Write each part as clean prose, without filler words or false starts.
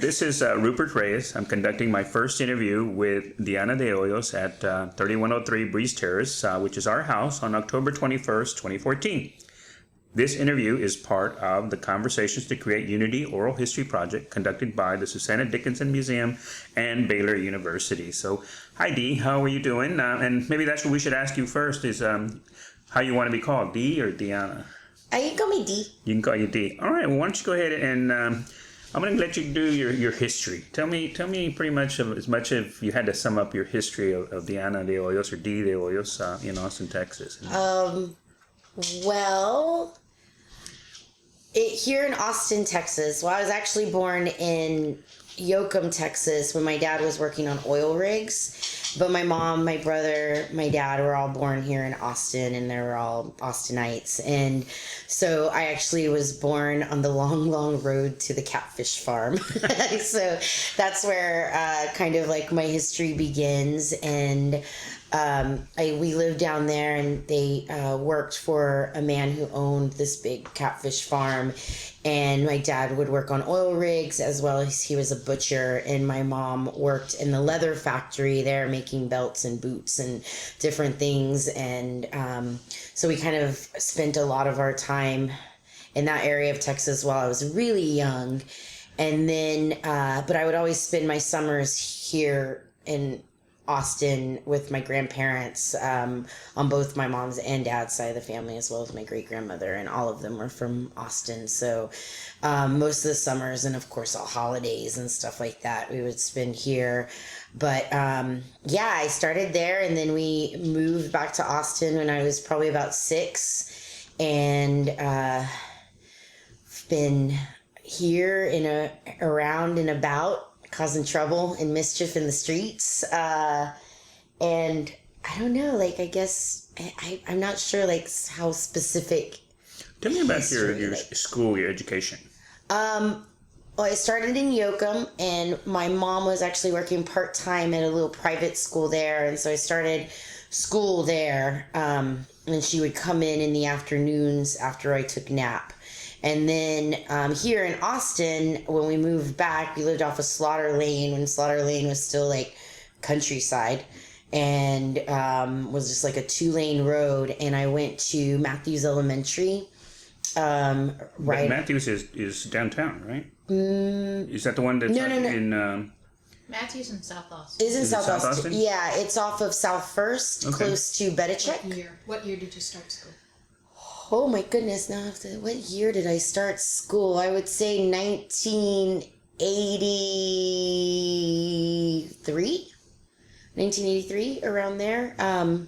This is Rupert Reyes. I'm conducting my first interview with Deanna Deolloz at 3103 Breeze Terrace, which is our house, on October 21st, 2014. This interview is part of the Conversations to Create Unity Oral History Project conducted by the Susanna Dickinson Museum and Baylor University. So, hi Dee, how are you doing? And maybe that's what we should ask you first is how you want to be called, Dee or Deanna? You can call me Dee. You can call you Dee. All right, well, why don't you go ahead and I'm going to let you do your history. Tell me pretty much as much if you had to sum up your history of Deanna Deolloz or Dee Deolloz in Austin, Texas. Here in Austin, Texas, I was actually born in Yoakum, Texas, when my dad was working on oil rigs. But my mom, my brother, my dad were all born here in Austin, and they were all Austinites. And so I actually was born on the long, long road to the catfish farm. So that's where kind of like my history begins. And we lived down there, and they worked for a man who owned this big catfish farm. And my dad would work on oil rigs as well as he was a butcher. And my mom worked in the leather factory there, making belts and boots and different things. And so we kind of spent a lot of our time in that area of Texas while I was really young. And then, but I would always spend my summers here in Austin with my grandparents on both my mom's and dad's side of the family, as well as my great grandmother, and all of them were from Austin. So most of the summers and of course all holidays and stuff like that we would spend here. But I started there, and then we moved back to Austin when I was probably about 6, and been here around and about, causing trouble and mischief in the streets. And I don't know, I guess, I'm not sure, how specific. Tell me about your school, your education. I started in Yoakum, and my mom was actually working part-time at a little private school there. And so I started school there. And she would come in the afternoons after I took nap. And then here in Austin, when we moved back, we lived off of Slaughter Lane when Slaughter Lane was still countryside, and was just a 2-lane road. And I went to Matthews Elementary. Right. Matthews is downtown, right? Is that the one that's in? Matthews in South Austin. Is in South Austin? Yeah, it's off of South First, close to Bedichek. What year did you start school? Oh my goodness, what year did I start school? I would say 1983, around there. And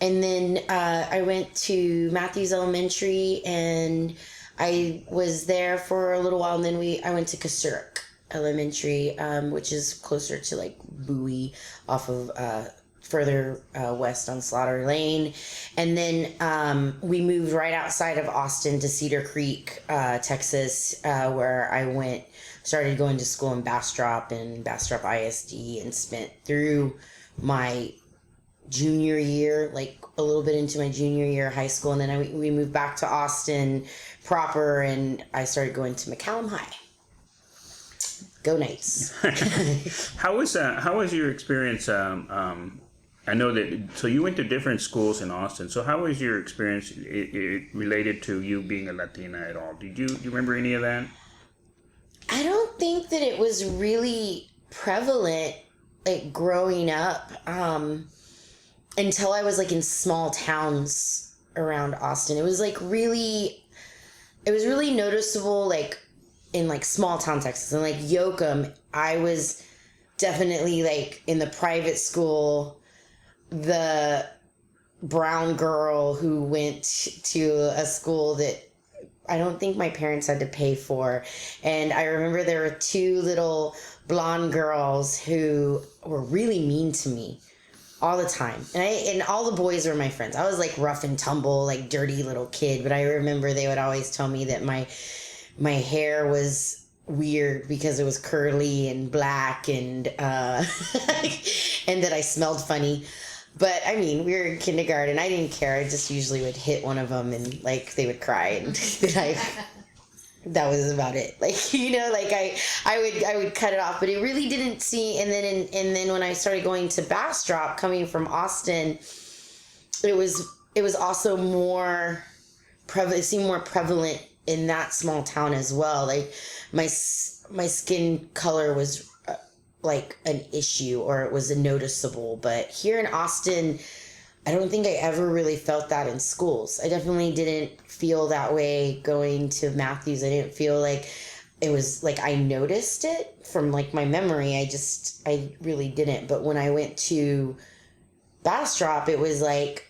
then I went to Matthews Elementary, and I was there for a little while, and then I went to Kasuruk Elementary, which is closer to Bowie, off of further west on Slaughter Lane. And then we moved right outside of Austin to Cedar Creek, Texas, where I started going to school in Bastrop ISD, and spent through my junior year, a little bit into my junior year of high school. And then we moved back to Austin proper, and I started going to McCallum High. Go Knights. How was your experience? I know so you went to different schools in Austin. So how was your experience related to you being a Latina at all? Do you remember any of that? I don't think that it was really prevalent, growing up, until I was in small towns around Austin. It was really noticeable, in small town Texas. And Yoakum, I was definitely in the private school, the brown girl who went to a school that I don't think my parents had to pay for. And I remember there were 2 little blonde girls who were really mean to me all the time. And all the boys were my friends. I was rough and tumble, dirty little kid. But I remember they would always tell me that my hair was weird because it was curly and black, and and that I smelled funny. But I mean, we were in kindergarten. I didn't care. I just usually would hit one of them, and they would cry, and that was about it. Like, you know, like I would cut it off, but it really didn't see. And then when I started going to Bastrop, coming from Austin, it was also more prevalent. It seemed more prevalent in that small town as well. Like my skin color was like an issue, or it was a noticeable. But here in Austin, I don't think I ever really felt that in schools. I definitely didn't feel that way going to Matthews. I didn't feel like it was like I noticed it from like my memory. I really didn't. But when I went to Bastrop, it was like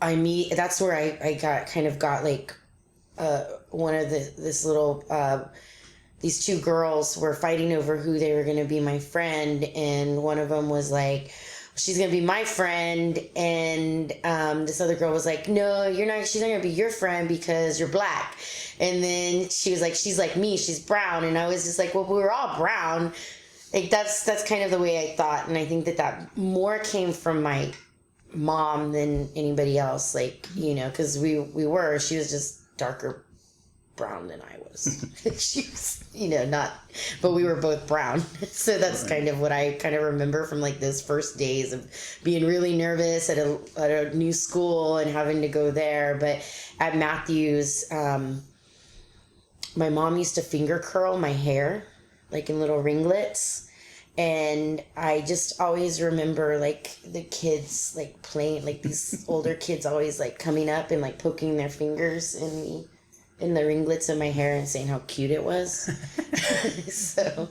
that's where I got like one of this little these two girls were fighting over who they were going to be my friend, and one of them was like, she's going to be my friend, and this other girl was like, no, you're not, she's not going to be your friend because you're black. And then she was like, she's like me, she's brown. And I was just like, well, we were all brown. Like that's kind of the way I thought. And I think that more came from my mom than anybody else, like, you know, because she was just darker brown than I was. She was, you know, not, but we were both brown. So that's kind of what I kind of remember from like those first days of being really nervous at a new school and having to go there. But at Matthews, my mom used to finger curl my hair, like in little ringlets. And I just always remember like the kids like playing, like these older kids always like coming up and like poking their fingers in the ringlets of my hair and saying how cute it was. So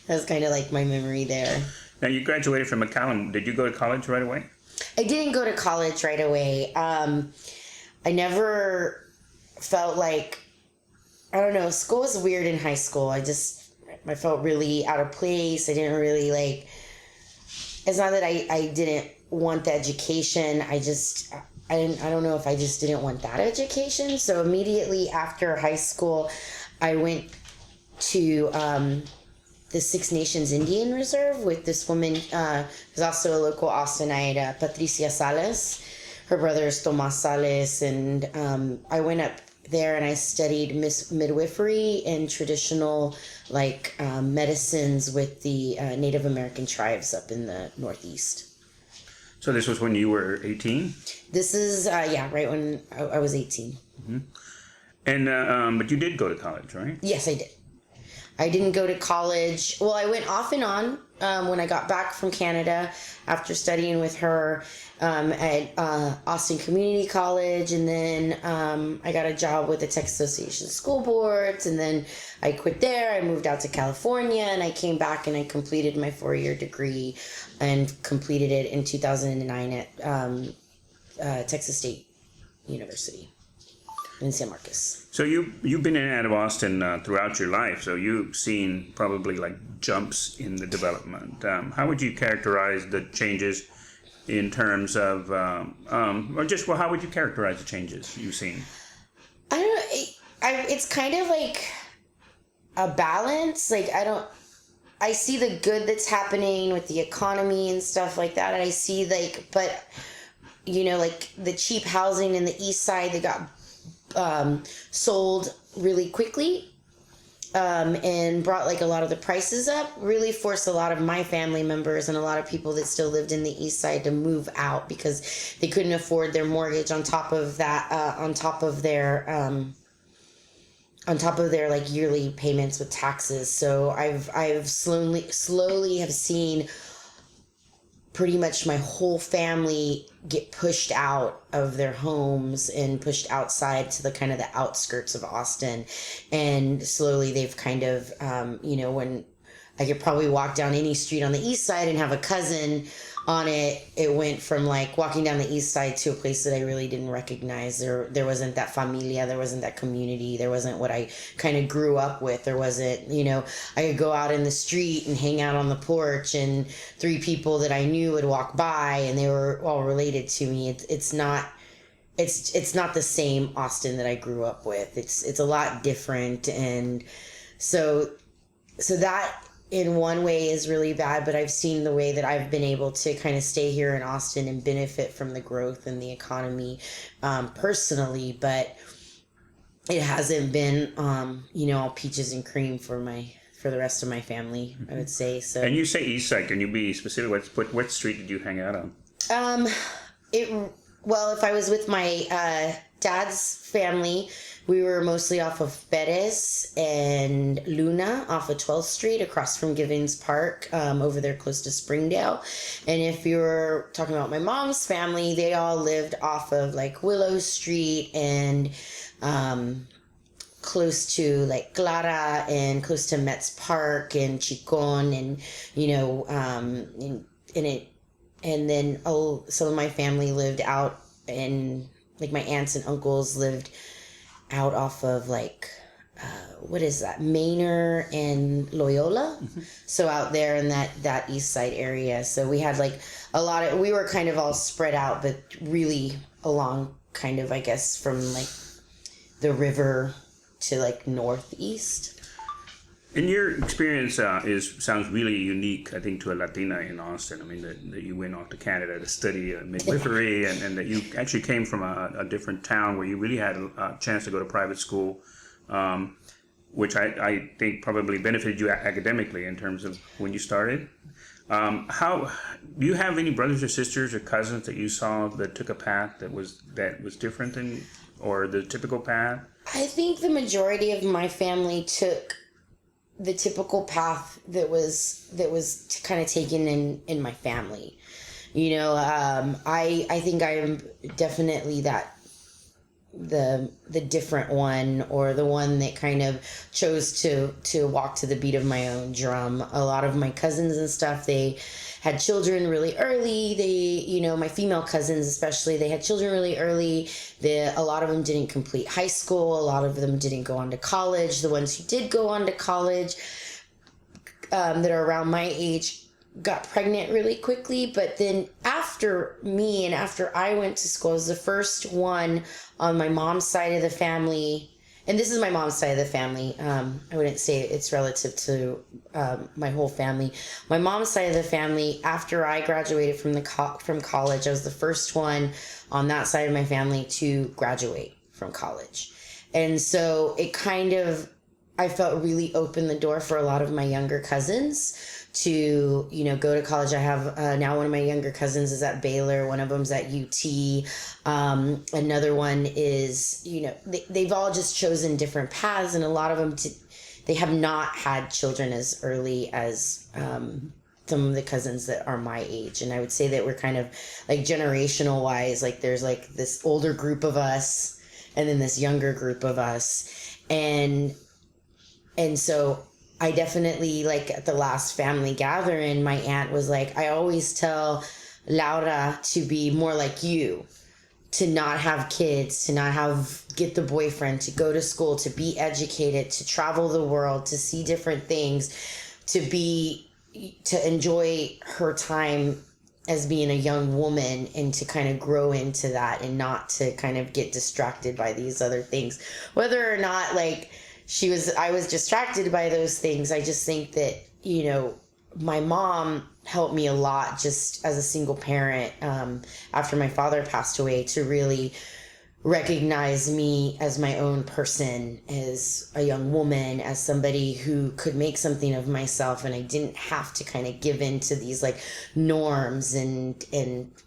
that was kind of like my memory there. Now, you graduated from McAllen. Did you go to college right away? I didn't go to college right away. I never felt like, I don't know, school was weird in high school. I felt really out of place. I didn't really like, it's not that I didn't want the education. I don't know if I just didn't want that education. So immediately after high school, I went to the Six Nations Indian Reserve with this woman who's also a local Austinite, Patricia Sales. Her brother is Tomas Sales. And I went up there and I studied midwifery and traditional like medicines with the Native American tribes up in the Northeast. So this was when you were 18? This is, right when I was 18. Mm-hmm. And, but you did go to college, right? Yes, I did. I didn't go to college. Well, I went off and on when I got back from Canada after studying with her at Austin Community College. And then I got a job with the Texas Association of School Boards. And then I quit there. I moved out to California and I came back and I completed my 4-year degree and completed it in 2009 at Texas State University in San Marcos. So you've been in and out of Austin throughout your life, so you've seen probably like jumps in the development. How would you characterize the changes in terms of, how would you characterize the changes you've seen? It's kind of like a balance. Like I see the good that's happening with the economy and stuff like that. And I see but you know, like the cheap housing in the east side that got sold really quickly and brought like a lot of the prices up, really forced a lot of my family members and a lot of people that still lived in the east side to move out because they couldn't afford their mortgage on top of that, on top of their like yearly payments with taxes. So I've slowly have seen pretty much my whole family get pushed out of their homes and pushed outside to the kind of the outskirts of Austin. And slowly they've kind of, when I could probably walk down any street on the east side and have a cousin on it, it went from like walking down the east side to a place that I really didn't recognize. There wasn't that familia, there wasn't that community, there wasn't what I kind of grew up with. There wasn't, I could go out in the street and hang out on the porch and 3 people that I knew would walk by and they were all related to me. It's not the same Austin that I grew up with. It's a lot different. And so that in one way is really bad, but I've seen the way that I've been able to kind of stay here in Austin and benefit from the growth and the economy personally. But it hasn't been, all peaches and cream for the rest of my family, I would say. So. And you say East Side. Can you be specific? What street did you hang out on? If I was with my dad's family, we were mostly off of Perez and Luna off of 12th Street across from Givens Park, over there close to Springdale. And if you were talking about my mom's family, they all lived off of like Willow Street and close to like Clara and close to Metz Park and Chicon and, and then some of my family lived out, and like my aunts and uncles lived out off of like, what is that? Manor and Loyola. Mm-hmm. So out there in that East Side area. So we had like we were kind of all spread out, but really along kind of, I guess, from like the river to like northeast. And your experience sounds really unique, I think, to a Latina in Austin. I mean, that you went off to Canada to study midwifery, and that you actually came from a different town where you really had a chance to go to private school, which I think probably benefited you academically in terms of when you started. How do you have any brothers or sisters or cousins that you saw that took a path that was different than or the typical path? I think the majority of my family took the typical path that was kind of taken in my family. I think I am definitely the different one, or the one that kind of chose to walk to the beat of my own drum. A lot of my cousins and stuff, they had children really early. My female cousins especially, they had children really early. A lot of them didn't complete high school. A lot of them didn't go on to college. The ones who did go on to college, that are around my age, got pregnant really quickly. But then after me and after I went to school, I was the first one on my mom's side of the family. And this is my mom's side of the family. I wouldn't say it's relative to my whole family. My mom's side of the family, after I graduated from college, I was the first one on that side of my family to graduate from college. And so it kind of, I felt really opened the door for a lot of my younger cousins to, go to college. I have now one of my younger cousins is at Baylor. One of them's at UT. Another one is, they've all just chosen different paths, and a lot of them, they have not had children as early as some of the cousins that are my age. And I would say that we're kind of like generational wise, like there's like this older group of us and then this younger group of us. And so I definitely, like at the last family gathering, my aunt was like, I always tell Laura to be more like you, to not have kids, to not get the boyfriend, to go to school, to be educated, to travel the world, to see different things, to enjoy her time as being a young woman, and to kind of grow into that, and not to kind of get distracted by these other things. Whether or not like I was distracted by those things. I just think that, my mom helped me a lot just as a single parent, after my father passed away, to really recognize me as my own person, as a young woman, as somebody who could make something of myself. And I didn't have to kind of give in to these like norms and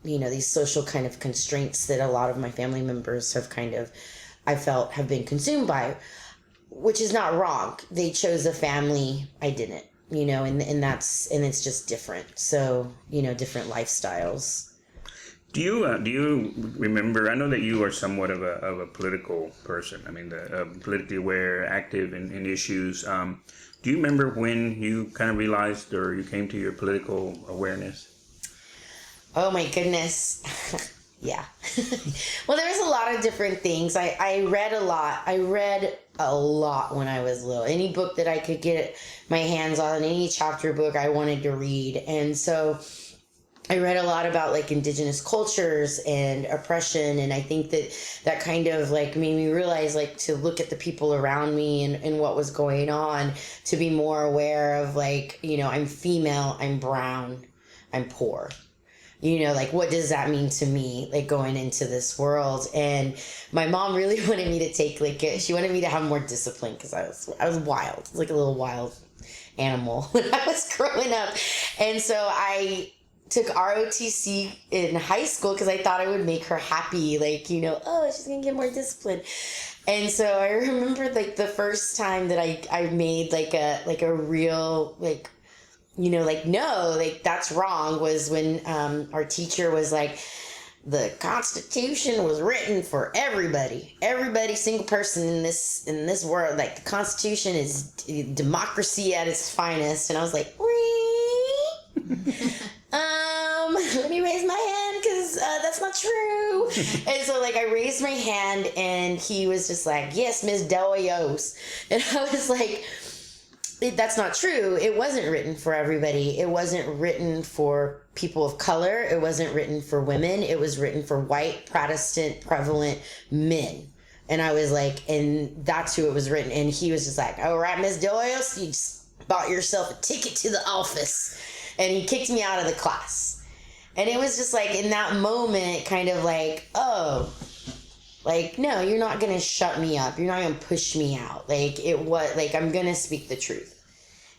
these social kind of constraints that a lot of my family members have I felt have been consumed by. Which is not wrong. They chose a family. I didn't, and it's just different. So, different lifestyles. Do you remember? I know that you are somewhat of a political person. I mean, politically aware, active in issues. Do you remember when you kind of realized, or you came to your political awareness? Oh my goodness. Yeah. Well, there's a lot of different things. I read a lot. I read a lot when I was little. Any book that I could get my hands on, any chapter book I wanted to read. And so I read a lot about like indigenous cultures and oppression. And I think that kind of like made me realize like to look at the people around me and what was going on, to be more aware of like, I'm female, I'm brown, I'm poor. like, what does that mean to me, like, going into this world? And my mom really wanted me to take, like, she wanted me to have more discipline because I was wild. I was like a little wild animal when I was growing up. And so I took ROTC in high school because I thought it would make her happy. Like, oh, she's going to get more discipline. And so I remember, like, the first time that I made, like a real, like, no, like, that's wrong, was when our teacher was like, the Constitution was written for everybody, single person in this world. Like, the Constitution is democracy at its finest. And I was like, let me raise my hand because that's not true. And so, like, I raised my hand and he was just like, yes, Miss Deolloz. And I was like, that's not true. It wasn't written for everybody. It wasn't written for people of color. It wasn't written for women. It was written for white, Protestant, prevalent men. And I was like, and that's who it was written. And he was just like, all right, Miss Deolloz, you just bought yourself a ticket to the office. And he kicked me out of the class. And it was just like, in that moment, kind of like, oh, like, no, you're not going to shut me up. You're not going to push me out. Like, I'm going to speak the truth.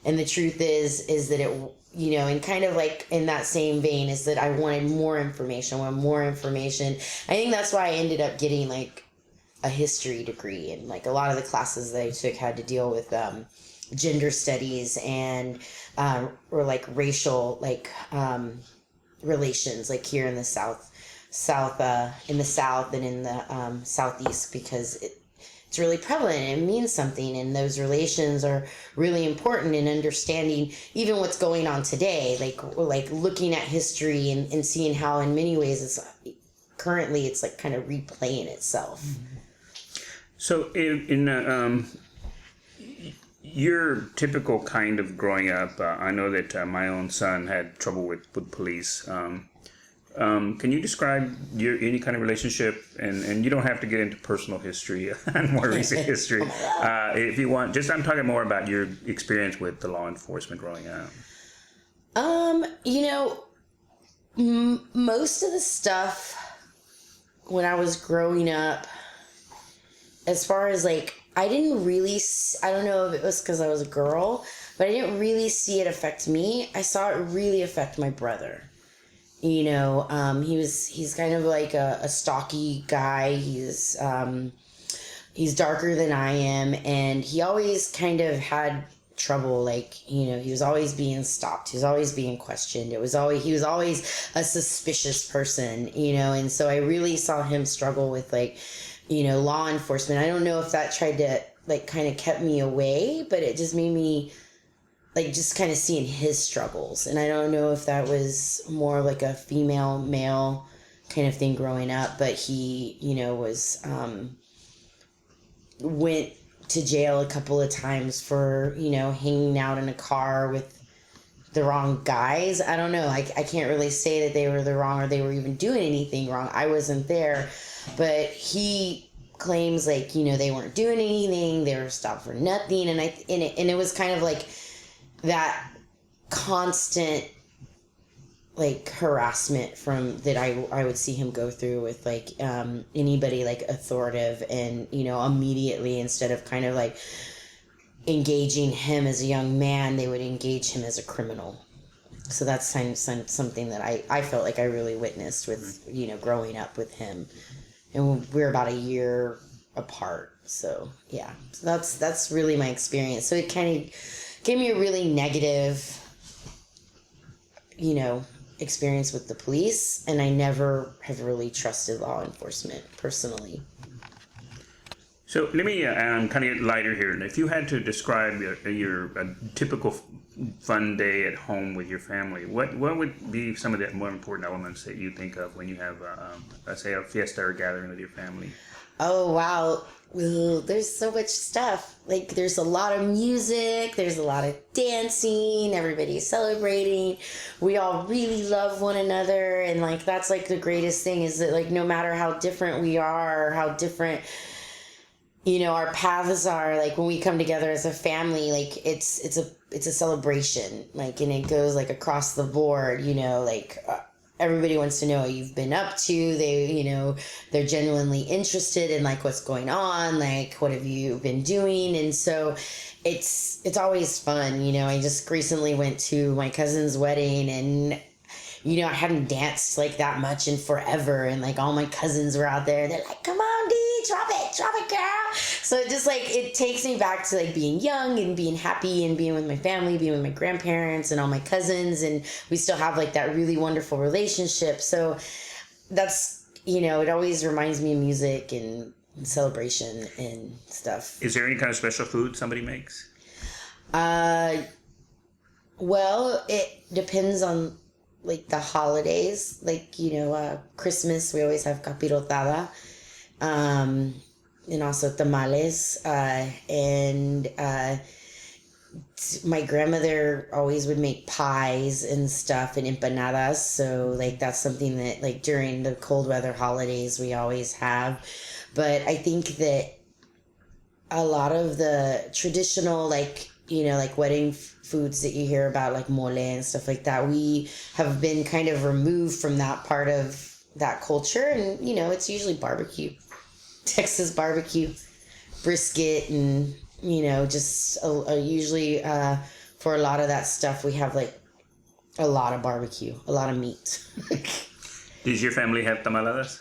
And the truth is that it, and kind of like in that same vein is that I wanted more information. I think that's why I ended up getting, like, a history degree. And, like, a lot of the classes that I took had to deal with gender studies and or, like, racial, like, relations, like, here in the South and in the Southeast, because it's really prevalent and it means something, and those relations are really important in understanding even what's going on today, like looking at history and seeing how in many ways it's like kind of replaying itself. So in your typical kind of growing up, I know that my own son had trouble with police. Can you describe any kind of relationship, and you don't have to get into personal history and more recent history, if you want. Just, I'm talking more about your experience with the law enforcement growing up. Most of the stuff when I was growing up, as far as, like, I didn't really, I don't know if it was because I was a girl, but I didn't really see it affect me. I saw it really affect my brother. He's kind of like a stocky guy. He's darker than I am, and he always kind of had trouble. Like, he was always being stopped. He was always being questioned. He was always a suspicious person, and so I really saw him struggle with, like, law enforcement. I don't know if that tried to, like, kind of kept me away, but it just made me, like, just kind of seeing his struggles. And I don't know if that was more like a female male kind of thing growing up, but he, was, went to jail a couple of times for, hanging out in a car with the wrong guys. I don't know. I can't really say that they were the wrong or they were even doing anything wrong. I wasn't there, but he claims, like, they weren't doing anything. They were stopped for nothing. And it was kind of like that constant, like, harassment from that I would see him go through with, like, anybody, like, authoritative, and immediately, instead of kind of like engaging him as a young man, they would engage him as a criminal. So that's something that I felt like I really witnessed with growing up with him, and we're about a year apart. So yeah, so that's really my experience. So it kind of gave me a really negative, experience with the police, and I never have really trusted law enforcement personally. So let me kind of get lighter here. If you had to describe your typical fun day at home with your family, what would be some of the more important elements that you think of when you have, let's say, a fiesta or gathering with your family? Oh, wow. Well, there's so much stuff. Like, there's a lot of music, there's a lot of dancing, everybody's celebrating. We all really love one another, and, like, that's, like, the greatest thing is that, like, no matter how different we are, or how different, our paths are, like, when we come together as a family, like, it's a celebration, like, and it goes, like, across the board, like, everybody wants to know what you've been up to. They're genuinely interested in like what's going on, like what have you been doing, and so it's always fun. I just recently went to my cousin's wedding, and I hadn't danced like that much in forever, and like all my cousins were out there, and they're like, "Come on, D, drop it, girl." So it just like it takes me back to like being young and being happy and being with my family, being with my grandparents and all my cousins, and we still have like that really wonderful relationship. So that's it always reminds me of music and celebration and stuff. Is there any kind of special food somebody makes? Well, it depends on like the holidays, like Christmas we always have capirotada, and also tamales, and my grandmother always would make pies and stuff and empanadas, so like that's something that like during the cold weather holidays we always have. But I think that a lot of the traditional like wedding foods that you hear about, like mole and stuff like that, we have been kind of removed from that part of that culture. And, it's usually barbecue, Texas barbecue, brisket, and, just usually for a lot of that stuff, we have like a lot of barbecue, a lot of meat. Does your family have tamaladas?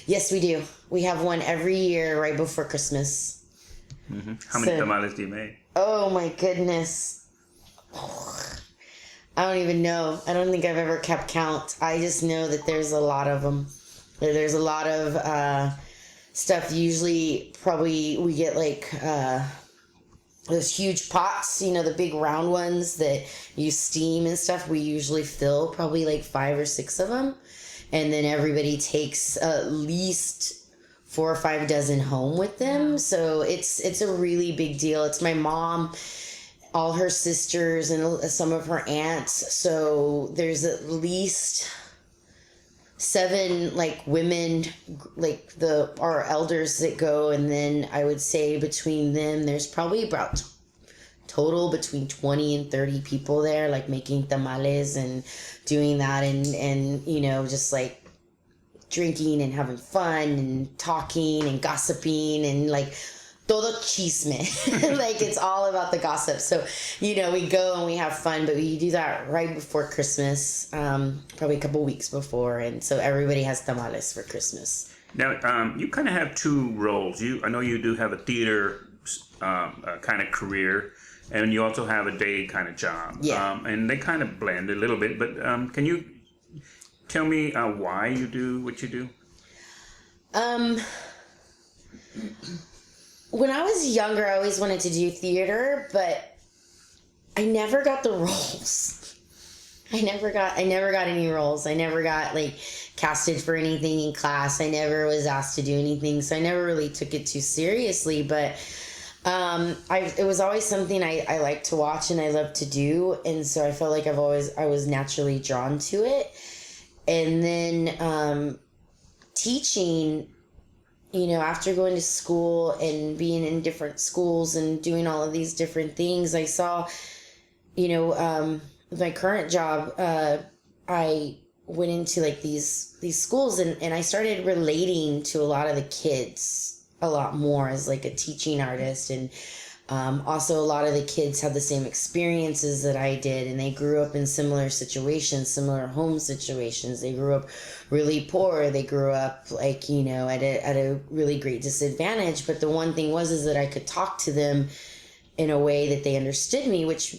Yes, we do. We have one every year right before Christmas. Mm-hmm. How many tamales do you make? Oh my goodness. I don't even know. I don't think I've ever kept count. I just know that there's a lot of them. There's a lot of stuff. Usually probably we get like those huge pots, the big round ones that you steam and stuff. We usually fill probably like 5 or 6 of them. And then everybody takes at least 4 or 5 dozen home with them. So it's a really big deal. It's my mom, all her sisters, and some of her aunts. So there's at least 7 like women, like our elders that go, and then I would say between them there's probably about total between 20 and 30 people there, like making tamales and doing that, and just like drinking and having fun and talking and gossiping and like todo chisme. Like it's all about the gossip. So, we go and we have fun, but we do that right before Christmas, probably a couple weeks before. And so everybody has tamales for Christmas. Now, you kind of have 2 roles. I know you do have a theater kind of career, and you also have a day kind of job. Yeah. And they kind of blend a little bit, but can you tell me why you do what you do? When I was younger, I always wanted to do theater, but I never got the roles. I never got any roles. I never got like casted for anything in class. I never was asked to do anything, so I never really took it too seriously. But it was always something I like to watch and I love to do, and so I felt like I was naturally drawn to it. And then teaching, after going to school and being in different schools and doing all of these different things, I saw, with my current job, I went into like these schools and I started relating to a lot of the kids a lot more as like a teaching artist. And also a lot of the kids had the same experiences that I did, and they grew up in similar situations, similar home situations. They grew up really poor. They grew up like, at a really great disadvantage. But the one thing is that I could talk to them in a way that they understood me, which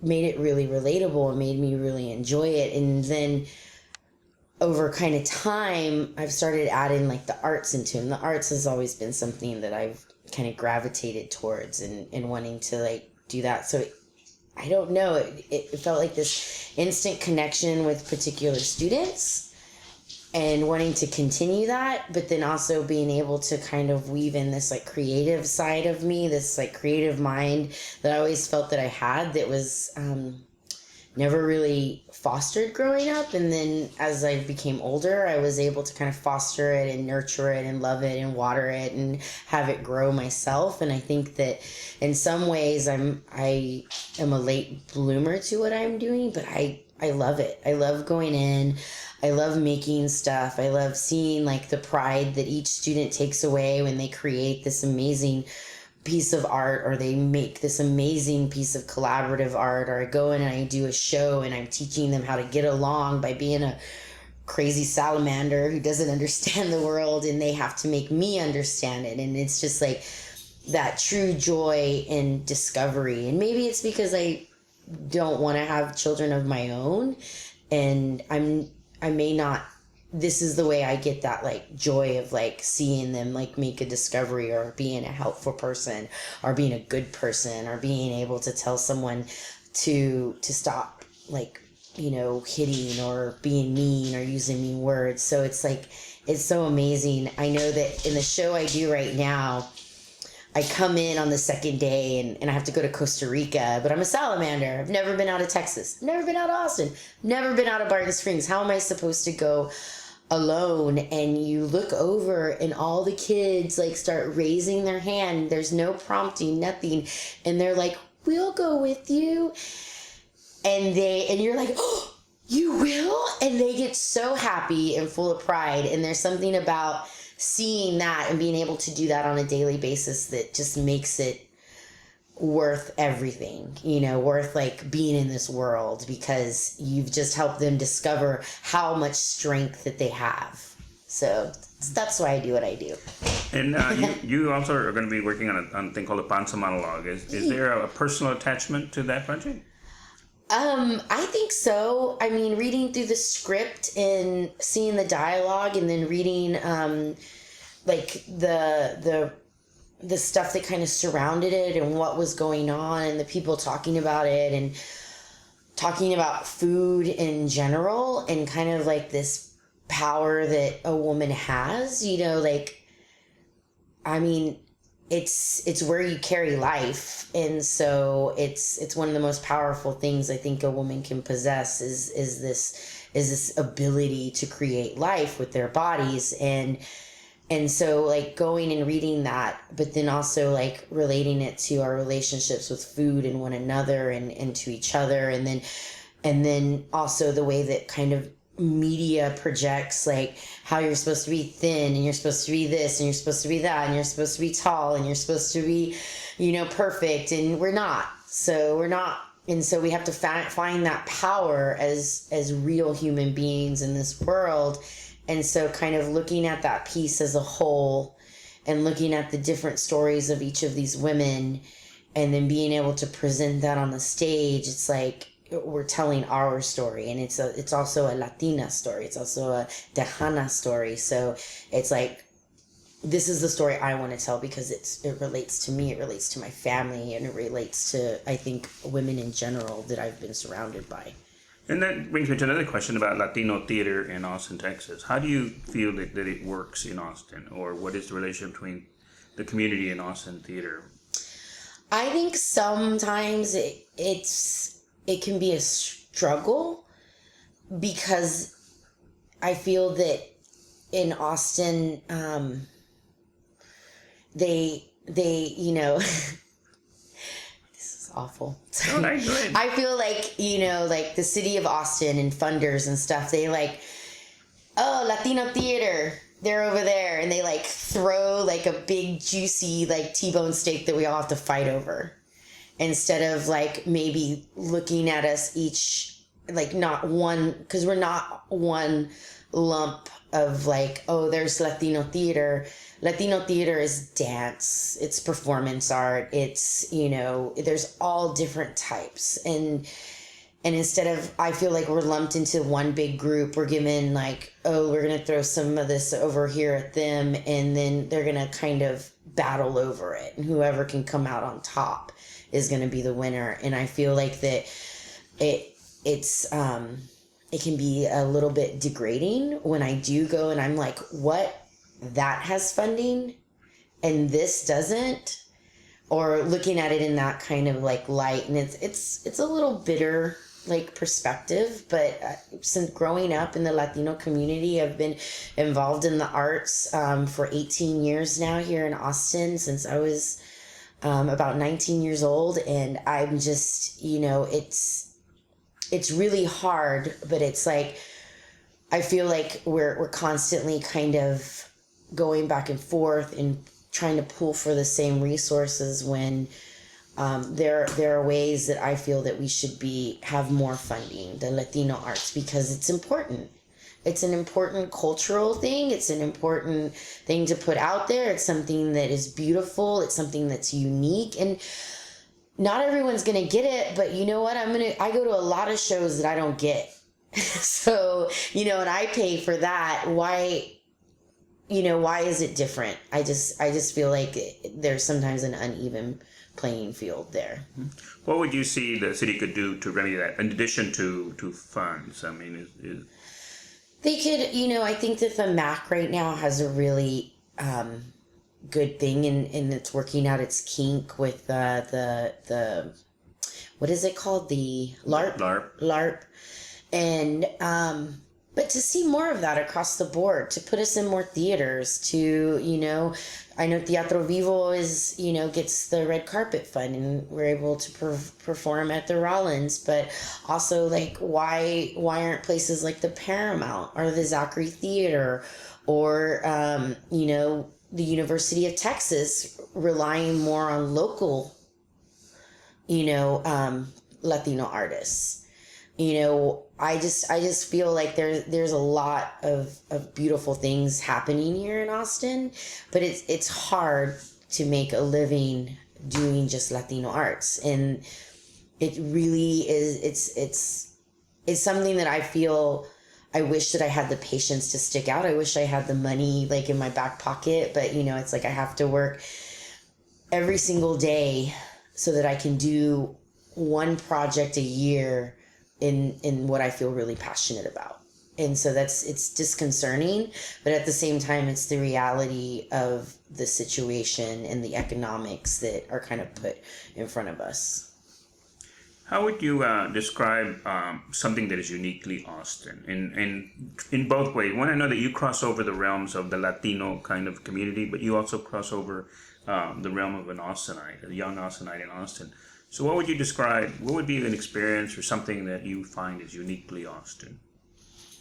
made it really relatable and made me really enjoy it. And then over kind of time, I've started adding like the arts into them. The arts has always been something that I've kind of gravitated towards and wanting to like do that. So I don't know, it felt like this instant connection with particular students and wanting to continue that, but then also being able to kind of weave in this like creative side of me, this like creative mind that I always felt that I had, that was never really fostered growing up. And then as I became older, I was able to kind of foster it and nurture it and love it and water it and have it grow myself. And I think that in some ways I am a late bloomer to what I'm doing, but I love it. I love going in. I love making stuff. I love seeing like the pride that each student takes away when they create this amazing piece of art, or they make this amazing piece of collaborative art, or I go in and I do a show and I'm teaching them how to get along by being a crazy salamander who doesn't understand the world, and they have to make me understand it. And it's just like that true joy in discovery. And maybe it's because I don't want to have children of my own, and I may not, this is the way I get that like joy of like seeing them like make a discovery, or being a helpful person, or being a good person, or being able to tell someone to stop like, you know, hitting or being mean or using mean words. So it's like, it's so amazing. I know that in the show I do right now, I come in on the second day and I have to go to Costa Rica, but I'm a salamander. I've never been out of Texas, never been out of Austin, never been out of Barton Springs. How am I supposed to go alone? And you look over and all the kids like start raising their hand. There's no prompting, nothing. And they're like, we'll go with you. And you're like, oh, you will? And they get so happy and full of pride. And there's something about seeing that and being able to do that on a daily basis that just makes it worth everything, you know, worth like being in this world, because you've just helped them discover how much strength that they have. So that's why I do what I do. And you also are going to be working on a thing called a Monologue. Is there a personal attachment to that project? I think so. I mean, reading through the script and seeing the dialogue, and then reading like the stuff that kind of surrounded it and what was going on, and the people talking about it and talking about food in general, and kind of like this power that a woman has, you know, like, I mean, it's where you carry life. And so it's one of the most powerful things I think a woman can possess is this ability to create life with their bodies. And so like going and reading that, but then also like relating it to our relationships with food and one another and to each other. And then also the way that kind of media projects like how you're supposed to be thin, and you're supposed to be this, and you're supposed to be that, and you're supposed to be tall, and you're supposed to be, you know, perfect, and we're not. And so we have to find that power as real human beings in this world. And so kind of looking at that piece as a whole, and looking at the different stories of each of these women, and then being able to present that on the stage, it's like we're telling our story. And it's also a Latina story. It's also a Tejana story. So it's like, this is the story I want to tell, because it relates to me, it relates to my family, and it relates to, I think, women in general that I've been surrounded by. And that brings me to another question about Latino theater in Austin, Texas. How do you feel that it works in Austin, or what is the relationship between the community and Austin theater? I think sometimes it can be a struggle, because I feel that in Austin, they you know, awful. Oh, nice. Go ahead. I feel like, you know, like the city of Austin and funders and stuff, they like, oh, Latino theater, they're over there, and they like throw like a big juicy like T-bone steak that we all have to fight over, instead of like maybe looking at us each like not one, because we're not one lump of like, oh, there's Latino theater. Latino theater is dance, it's performance art, it's, you know, there's all different types. And instead of, I feel like we're lumped into one big group, we're given like, oh, we're going to throw some of this over here at them, and then they're going to kind of battle over it. And whoever can come out on top is going to be the winner. And I feel like that it can be a little bit degrading when I do go and I'm like, what? That has funding and this doesn't, or looking at it in that kind of like light. And it's a little bitter, like perspective, but since growing up in the Latino community, I've been involved in the arts for 18 years now here in Austin, since I was about 19 years old. And I'm just, it's really hard, but it's like, I feel like we're constantly kind of going back and forth and trying to pull for the same resources when there are ways that I feel that we should have more funding, the Latino arts, because it's important. It's an important cultural thing. It's an important thing to put out there. It's something that is beautiful. It's something that's unique. And not everyone's going to get it, but you know what? I go to a lot of shows that I don't get. So, and I pay for that. Why is it different? I just feel like there's sometimes an uneven playing field there. What would you see the city could do to remedy that, in addition to funds? I mean, they could, I think that the MAC right now has a really good thing, and it's working out its kink with the what is it called? The LARP. And but to see more of that across the board, to put us in more theaters, to, I know Teatro Vivo is, gets the red carpet fund, and we're able to perform at the Rollins, but also like, why aren't places like the Paramount or the Zachary Theater or, the University of Texas relying more on local, Latino artists? I just feel like there's a lot of beautiful things happening here in Austin, but it's hard to make a living doing just Latino arts. And it really is, it's something that I feel, I wish that I had the patience to stick out. I wish I had the money like in my back pocket, but it's like I have to work every single day so that I can do one project a year in what I feel really passionate about. And so it's disconcerting, but at the same time, it's the reality of the situation and the economics that are kind of put in front of us. How would you describe something that is uniquely Austin in both ways? One, I know that you cross over the realms of the Latino kind of community, but you also cross over the realm of an Austinite, a young Austinite in Austin. So what would you describe, what would be an experience or something that you find is uniquely Austin?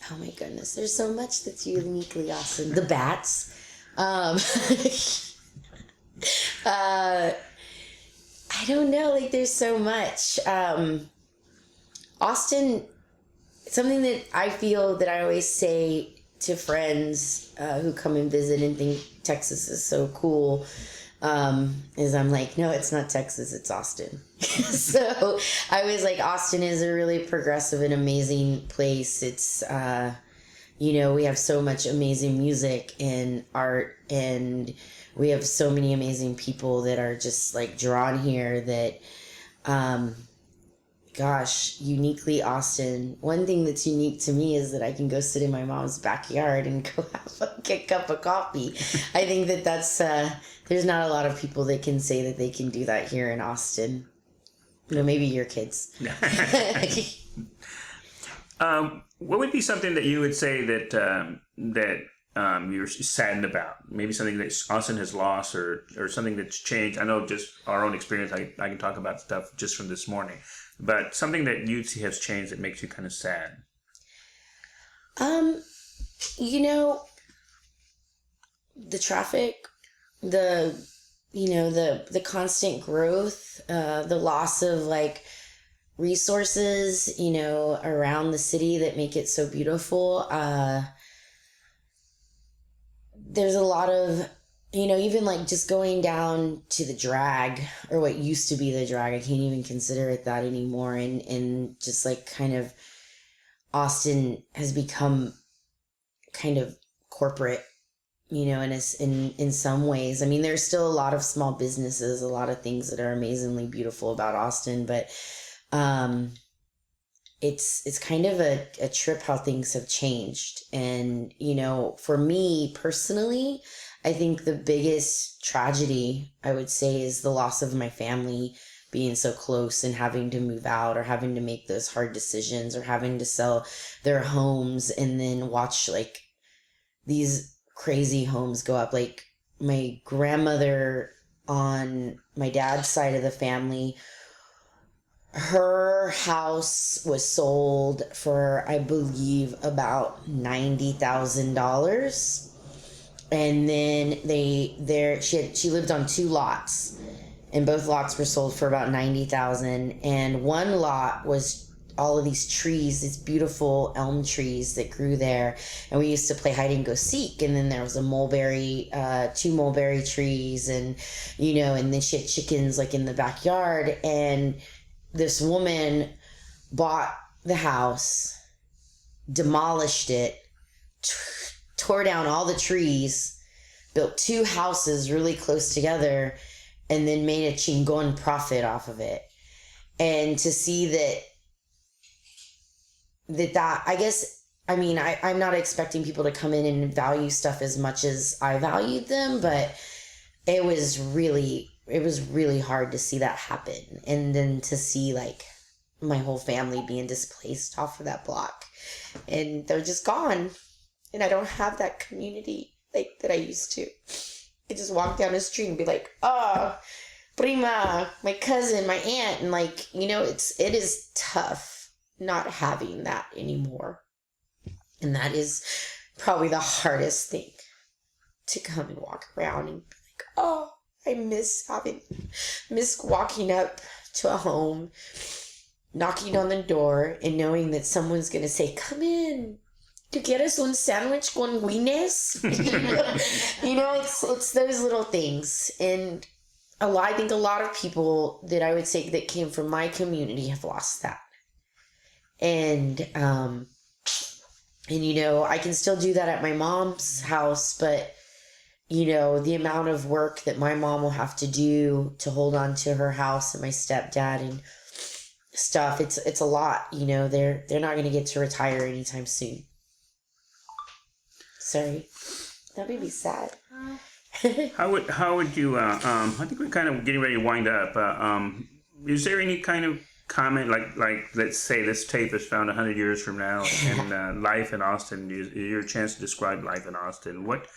Oh my goodness, there's so much that's uniquely Austin. The bats. I don't know, like there's so much. Austin, something that I feel that I always say to friends who come and visit and think Texas is so cool, is I'm like, no, it's not Texas, it's Austin. So I was like, Austin is a really progressive and amazing place. It's, we have so much amazing music and art, and we have so many amazing people that are just like drawn here that, uniquely Austin. One thing that's unique to me is that I can go sit in my mom's backyard and go have a cup of coffee. I think that's, there's not a lot of people that can say that they can do that here in Austin. Maybe your kids. What would be something that you would say that you're saddened about? Maybe something that Austin has lost or something that's changed. I know just our own experience, I can talk about stuff just from this morning, but something that you see has changed that makes you kind of sad. The traffic, the constant growth, the loss of like resources, around the city that make it so beautiful. There's a lot of, even like just going down to the drag, or what used to be the drag, I can't even consider it that anymore. And just like kind of Austin has become kind of corporate, in some ways. I mean, there's still a lot of small businesses, a lot of things that are amazingly beautiful about Austin, but it's kind of a trip how things have changed. And, for me personally, I think the biggest tragedy, I would say, is the loss of my family being so close and having to move out or having to make those hard decisions or having to sell their homes and then watch like these crazy homes go up. Like my grandmother on my dad's side of the family, her house was sold for, I believe, about $90,000. And then she lived on 2 lots, and both lots were sold for about $90,000. And one lot was all of these trees, these beautiful elm trees that grew there, and we used to play hide and go seek. And then there was a mulberry, 2 mulberry trees, and and then she had chickens like in the backyard. And this woman bought the house, demolished it, tore down all the trees, built 2 houses really close together, and then made a chingon profit off of it. And to see that I guess, I mean, I'm not expecting people to come in and value stuff as much as I valued them, but it was really hard to see that happen. And then to see like my whole family being displaced off of that block, and they're just gone. And I don't have that community like that I used to. I just walk down the street and be like, oh, prima, my cousin, my aunt. And like, it is tough not having that anymore. And that is probably the hardest thing, to come and walk around and be like, oh, I miss walking up to a home, knocking on the door, and knowing that someone's going to say, come in. ¿Tú quieres un sandwich con wines? It's those little things. And I think a lot of people that I would say that came from my community have lost that. And I can still do that at my mom's house, but the amount of work that my mom will have to do to hold on to her house and my stepdad and stuff, it's a lot. They're not going to get to retire anytime soon. Sorry, that made me sad. How would you? I think we're kind of getting ready to wind up. Is there any kind of comment, like let's say this tape is found 100 years from now, and life in Austin? Your chance to describe life in Austin. What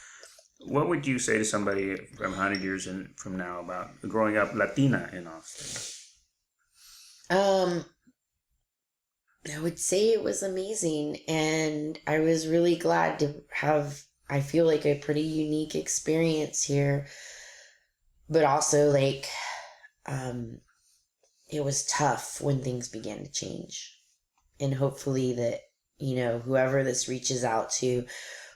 would you say to somebody from 100 years from now about growing up Latina in Austin? I would say it was amazing, and I was really glad to have, I feel like, a pretty unique experience here, but also like, it was tough when things began to change, and hopefully that, whoever this reaches out to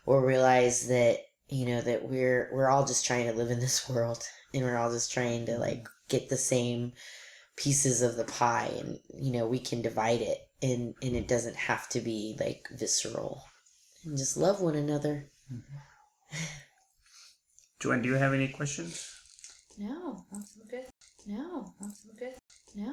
will realize that, that we're all just trying to live in this world, and we're all just trying to like get the same pieces of the pie, and we can divide it, and it doesn't have to be like visceral, and just love one another. Mm-hmm. Joanne, do you have any questions? No, I'm good.